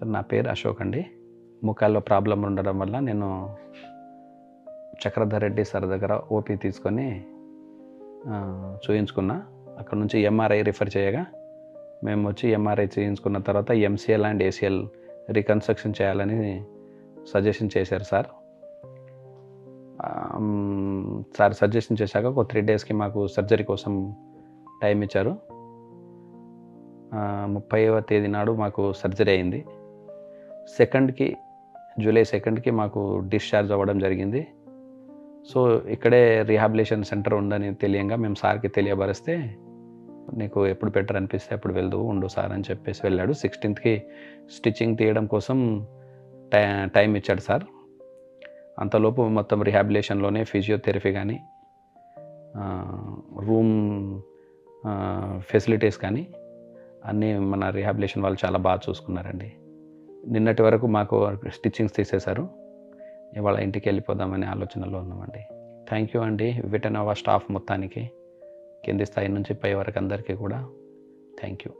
Sir నా పేరు అశోక్ అండి. మోకాల్లో ప్రాబ్లం ఉండడం వల్ల నేను చక్రధర్ రెడ్డి సార్ దగ్గర ఓపీ తీసుకొని చూయించుకున్నా. అక్కడ నుంచి ఎంఆర్ఐ రిఫర్ చేయగా మేము వచ్చి ఎంఆర్ఐ చేయించుకున్న తర్వాత ఎంసీఎల్ అండ్ ఏసీఎల్ రీకన్స్ట్రక్షన్ చేయాలని సజెషన్ చేశారు సార్. సజెషన్ చేశాక ఒక 3 డేస్కి మాకు సర్జరీ కోసం టైం ఇచ్చారు. 30వ తేదీ నాడు మాకు సర్జరీ అయింది. జూలై 2కి మాకు డిశ్చార్జ్ అవ్వడం జరిగింది. సో ఇక్కడే రీహాబిలిటేషన్ సెంటర్ ఉందని తెలియంగా మేము సార్కి తెలియబరిస్తే, నీకు ఎప్పుడు బెటర్ అనిపిస్తే అప్పుడు ఉండు సార్ అని చెప్పేసి వెళ్ళాడు. 16కి స్టిచ్చింగ్ తీయడం కోసం టైం ఇచ్చాడు సార్. అంతలోపు మొత్తం రీహాబిలిటేషన్లోనే ఫిజియోథెరపీ కానీ రూమ్ ఫెసిలిటీస్ కానీ అన్నీ మన రీహాబిలిటేషన్ వాళ్ళు చాలా బాగా చూసుకున్నారండి. నిన్నటి వరకు మాకు స్టిచ్చింగ్స్ తీసేశారు. ఇవాళ ఇంటికి వెళ్ళిపోదామనే ఆలోచనలో ఉన్నామండి. థ్యాంక్ యూ అండి విటనోవా స్టాఫ్ మొత్తానికి, కింది స్థాయి నుంచి పై వరకు అందరికీ కూడా థ్యాంక్ యూ.